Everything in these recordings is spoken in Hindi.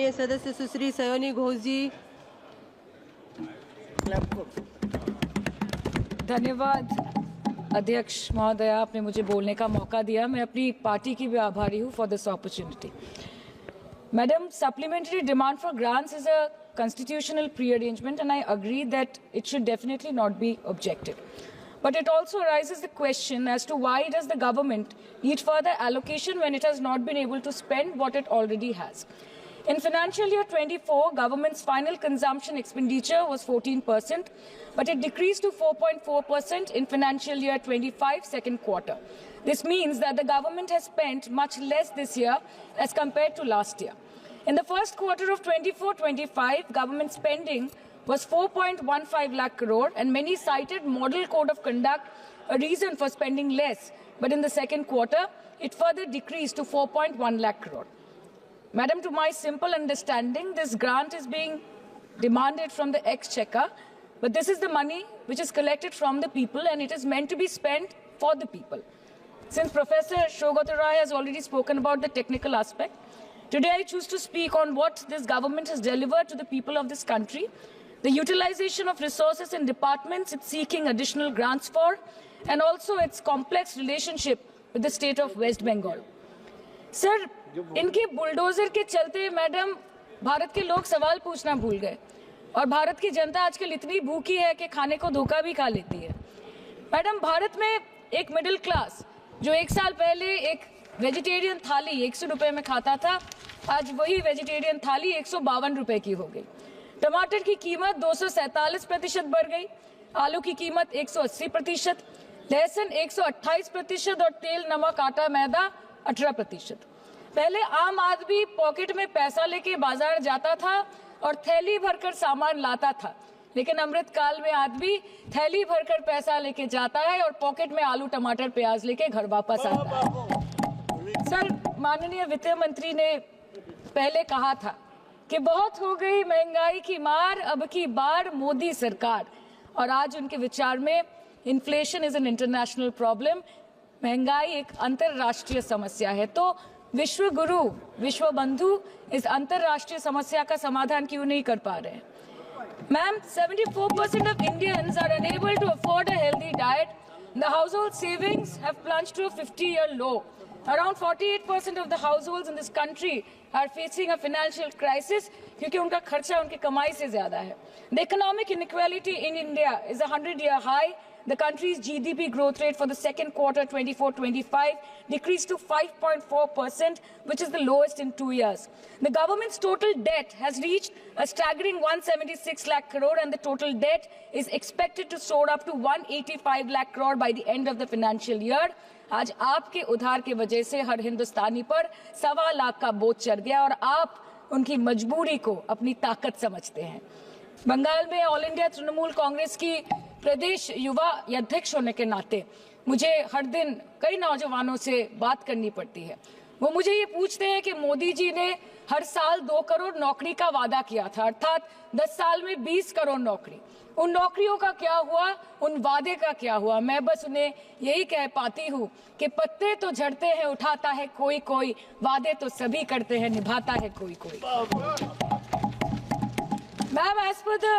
माननीय सदस्य सुश्री सयोनी घोष जी। धन्यवाद अध्यक्ष महोदय, आपने मुझे बोलने का मौका दिया। मैं अपनी पार्टी की भी आभारी हूँ for this opportunity. Madam, supplementary demand for grants is a constitutional pre-arrangement and I agree that it should definitely not be objected. But it also raises the question as to why does the government need further allocation when it has not been able to spend what it already has. In financial year 24, government's final consumption expenditure was 14%, but it decreased to 4.4% in financial year 25 second quarter. This means that the government has spent much less this year as compared to last year. In the first quarter of 24-25, government spending was 4.15 lakh crore and many cited model code of conduct a reason for spending less, but in the second quarter, it further decreased to 4.1 lakh crore. Madam, to my simple understanding, this grant is being demanded from the exchequer, but this is the money which is collected from the people and it is meant to be spent for the people. Since Professor Shogata Rai has already spoken about the technical aspect, today I choose to speak on what this government has delivered to the people of this country, the utilization of resources in departments it's seeking additional grants for, and also its complex relationship with the state of West Bengal. Sir, इनके बुलडोजर के चलते मैडम भारत के लोग सवाल पूछना भूल गए और भारत की जनता आजकल इतनी भूखी है कि खाने को धोखा भी खा लेती है। मैडम, भारत में एक मिडिल क्लास जो एक साल पहले एक वेजिटेरियन थाली 100 रुपए में खाता था, आज वही वेजिटेरियन थाली 152 रुपए की हो गई। टमाटर की कीमत 247% बढ़ गई, आलू की कीमत 180%, लहसुन 128% और तेल, नमक, आटा, मैदा 18%। पहले आम आदमी पॉकेट में पैसा लेके बाजार जाता था और थैली भरकर सामान लाता था, लेकिन अमृतकाल में आदमी थैली भरकर पैसा लेके जाता है और पॉकेट में आलू, टमाटर, प्याज लेके घर वापस आता है। सर, माननीय वित्त मंत्री ने पहले कहा था कि बहुत हो गई महंगाई की मार, अब की बार मोदी सरकार, और आज उनके विचार में inflation is an international problem, महंगाई एक अंतरराष्ट्रीय समस्या है। तो विश्व गुरु, विश्व बंधु इस अंतरराष्ट्रीय समस्या का समाधान क्यों नहीं कर पा रहे हैं? Ma'am, 74% of Indians are unable to afford a healthy diet. The household savings have plunged to a 50-year low. Around 48% of the households in this country are facing a financial crisis क्योंकि उनका खर्चा उनकी कमाई से ज्यादा है. The economic inequality in India is a 100-year high. The country's GDP growth rate for the second quarter 24-25 decreased to 5.4%, which is the lowest in 2 years. The government's total debt has reached a staggering 176 lakh crore and the total debt is expected to soar up to 185 lakh crore by the end of the financial year. आज आपके उधार की वजह से हर हिंदुस्तानी पर 1.25 लाख का बोझ चढ़ गया और आप उनकी मजबूरी को अपनी ताकत समझते हैं। बंगाल में ऑल इंडिया तृणमूल कांग्रेस की प्रदेश युवा अध्यक्ष होने के नाते मुझे हर दिन कई नौजवानों से बात करनी पड़ती है। वो मुझे ये पूछते हैं कि मोदी जी ने हर साल 2 करोड़ नौकरी का वादा किया था, अर्थात 10 साल में 20 करोड़ नौकरी। उन नौकरियों का क्या हुआ, उन वादे का क्या हुआ? मैं बस उन्हें यही कह पाती हूँ कि पत्ते तो झड़ते हैं, उठाता है कोई कोई, वादे तो सभी करते हैं, निभाता है कोई कोई। Ma'am, as per the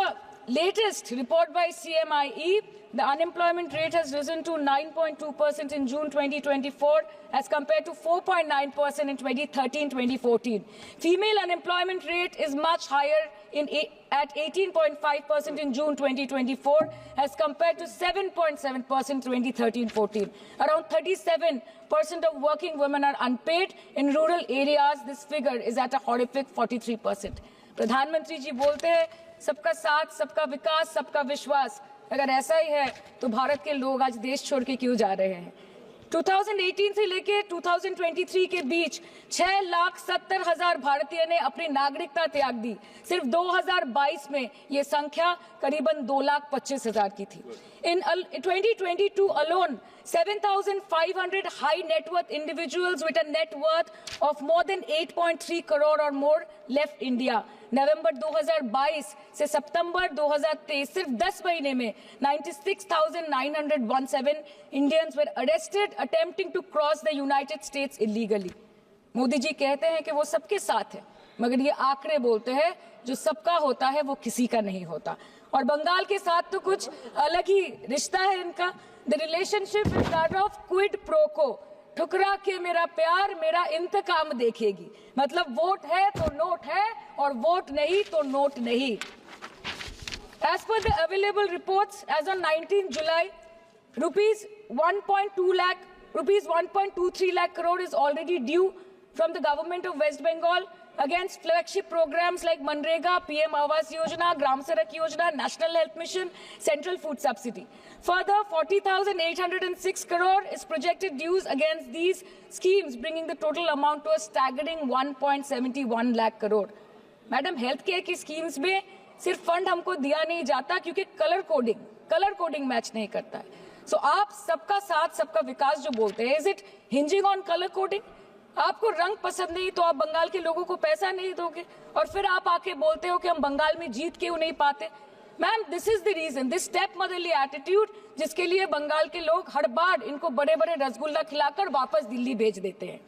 latest report by CMIE, the unemployment rate has risen to 9.2% in June 2024 as compared to 4.9% in 2013-2014. Female unemployment rate is much higher at 18.5% in June 2024 as compared to 7.7% 2013-14. Around 37% of working women are unpaid. In rural areas, this figure is at a horrific 43%. प्रधानमंत्री जी बोलते हैं सबका साथ, सबका विकास, सबका विश्वास। अगर ऐसा ही है तो भारत के लोग आज देश छोड़ के क्यों जा रहे हैं? 2018 से लेके 2023 के बीच 6,70,000 भारतीय ने अपनी नागरिकता त्याग दी। सिर्फ 2022 में ये संख्या करीबन 2,25,000 की थी। In 2022 alone, 7,500 high net worth individuals with a net worth of more than 8.3 crore or more left India. नवंबर 2022 से सितंबर 2023 सिर्फ 10 महीने में 96,917 Indians were arrested attempting to cross the United States illegally. Modi ji कहते हैं कि वो सबके साथ है, मगर ये आंकड़े बोलते हैं जो सबका होता है वो किसी का नहीं होता। और बंगाल के साथ तो कुछ अलग ही रिश्ता है इनका। The relationship is that of quid pro को, ठुकरा के मेरा प्यार मेरा इंतकाम देखेगी। मतलब वोट है तो नोट है और वोट नहीं तो नोट नहीं। As per the available reports, as on 19 July, rupees 1.23 lakh crore is already due from the government of West Bengal against flagship programs like Manrega, PM Awas Yojana, Gram Sadak Yojana, National Health Mission, Central Food Subsidy. Further, 40,806 crore is projected dues against these schemes, bringing the total amount to a staggering 1.71 lakh crore. Madam, health care की schemes में सिर्फ फंड हमको दिया नहीं जाता क्योंकि कलर कोडिंग मैच नहीं करता है। सो आप सबका साथ सबका विकास जो बोलते हैं, is it hinging on colour coding? आपको रंग पसंद नहीं तो आप बंगाल के लोगों को पैसा नहीं दोगे और फिर आप आके बोलते हो कि हम बंगाल में जीत क्यों नहीं पाते। Ma'am, this is the reason, this step motherly attitude, जिसके लिए बंगाल के लोग हर बार इनको बड़े बड़े रसगुल्ला खिलाकर वापस दिल्ली भेज देते हैं।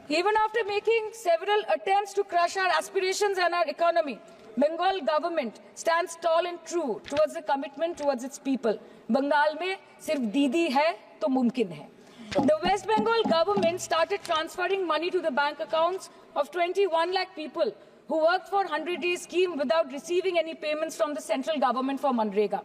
Even after making several attempts to crush our aspirations and our economy, Bengal government stands tall and true towards the commitment towards its people. Bengal में सिर्फ दीदी है तो मुमकिन है। The West Bengal government started transferring money to the bank accounts of 21 lakh people who worked for 100-day scheme without receiving any payments from the central government for Manrega.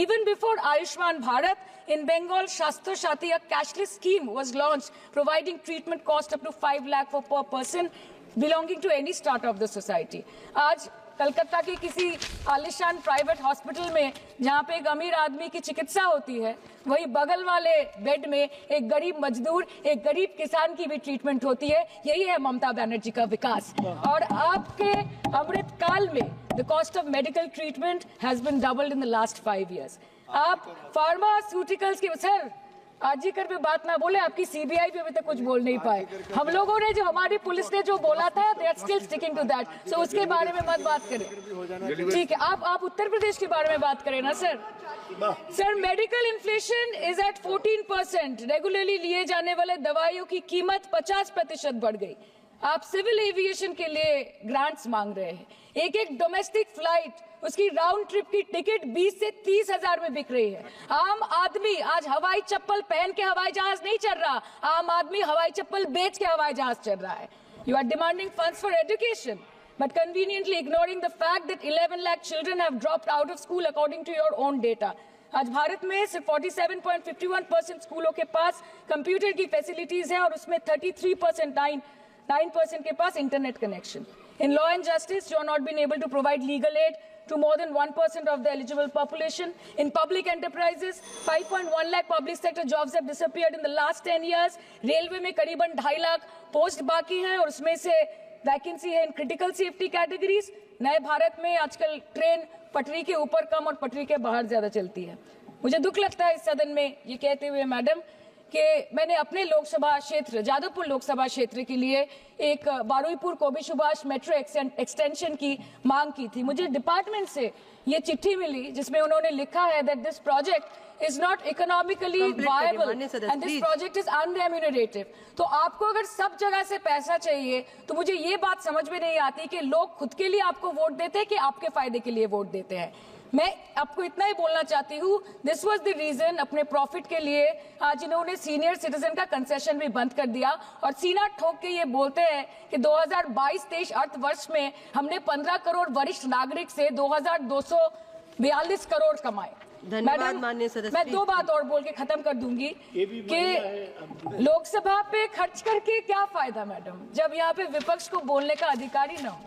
Even before Ayushman Bharat, in Bengal, Shastra Shati, a cashless scheme was launched, providing treatment cost up to 5 lakh for per person belonging to any strata of the society. आज कलकत्ता के किसी आलिशान प्राइवेट हॉस्पिटल में जहाँ पे एक अमीर आदमी की चिकित्सा होती है, वही बगल वाले बेड में एक गरीब मजदूर, एक गरीब किसान की भी ट्रीटमेंट होती है। यही है ममता बनर्जी का विकास। और आपके अमृत काल में the cost of medical treatment has been doubled in the last 5 years। आप फार्मास्यूटिकल्स के सर आरजी कर पे बात ना बोले, आपकी सीबीआई पे अभी तक कुछ बोल नहीं पाए। हम लोगों ने जो हमारी पुलिस ने जो बोला था, they are still sticking to that. So उसके बारे में मत बात करें, ठीक है? आप उत्तर प्रदेश के बारे में बात करें ना sir. Sir, medical inflation is at 14%। Regularly लिए जाने वाले दवाइयों की कीमत 50% बढ़ गई। आप सिविल एविएशन के लिए ग्रांट्स मांग रहे हैं। एक एक डोमेस्टिक फ्लाइट, उसकी राउंड ट्रिप की टिकट 20 से 30 हजार में बिक रही है। आम आदमी आज हवाई चप्पल पहन के हवाई जहाज नहीं चल रहा, आम आदमी हवाई चप्पल बेच के हवाई जहाज चल रहा है। You are demanding funds for education but conveniently ignoring the fact that 11 lakh children have dropped out of school according to your own data. आज भारत में सिर्फ 47.51% स्कूलों के पास कंप्यूटर की फैसिलिटीज है और उसमें 9% के पास internet connection. In law and justice, you are not being able to provide legal aid to more than 1% of the eligible population. In public enterprises, 5.1 lakh public sector jobs have disappeared in the last 10 years. Railway में करीबन 2.5 लाख पोस्ट बाकी हैं और उसमें से वैकेंसी है इन क्रिटिकल सेफ्टी कैटेगरीज। नए भारत में आजकल ट्रेन पटरी के ऊपर कम और पटरी के बाहर ज्यादा चलती है। मुझे दुख लगता है इस सदन में ये कहते हुए मैडम कि मैंने अपने लोकसभा क्षेत्र जादवपुर लोकसभा क्षेत्र के लिए एक बारुईपुर कोबी सुभाष मेट्रो एक्सटेंशन की मांग की थी। मुझे डिपार्टमेंट से ये चिट्ठी मिली जिसमें उन्होंने लिखा है that this project is not economically viable and this project is unremunerative। तो आपको अगर सब जगह से पैसा चाहिए तो मुझे ये बात समझ में नहीं आती कि लोग खुद के लिए आपको वोट देते हैं कि आपके फायदे के लिए वोट देते हैं। मैं आपको इतना ही बोलना चाहती हूँ, दिस वाज द रीजन अपने प्रॉफिट के लिए आज इन्होंने सीनियर सिटीजन का कंसेशन भी बंद कर दिया और सीना ठोक के ये बोलते हैं कि 2022-23 अर्थ वर्ष में हमने 15 करोड़ वरिष्ठ नागरिक से 2242 करोड़ कमाए। धन्यवाद माननीय सदस्य। मैं 2 बात और बोल के खत्म कर दूंगी कि लोकसभा पे खर्च करके क्या फायदा मैडम, जब यहाँ पे विपक्ष को बोलने का अधिकार ही ना हो।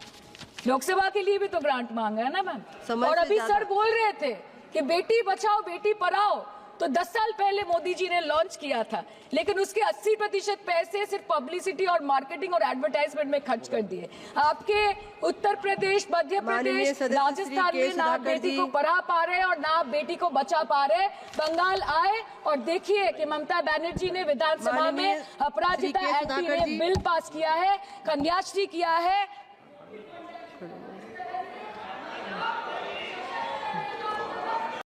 लोकसभा के लिए भी तो ग्रांट मांगा है ना मैम। और अभी सर बोल रहे थे कि बेटी बचाओ बेटी पढ़ाओ, तो 10 साल पहले मोदी जी ने लॉन्च किया था, लेकिन उसके 80% पैसे सिर्फ पब्लिसिटी और मार्केटिंग और एडवर्टाइजमेंट में खर्च कर दिए। आपके उत्तर प्रदेश, मध्य प्रदेश, राजस्थान में ना बेटी को पढ़ा पा रहे और ना बेटी को बचा पा रहे। बंगाल आए और देखिए कि ममता बनर्जी ने विधानसभा में अपराजिता एक्ट में बिल पास किया है, कन्याश्री किया है,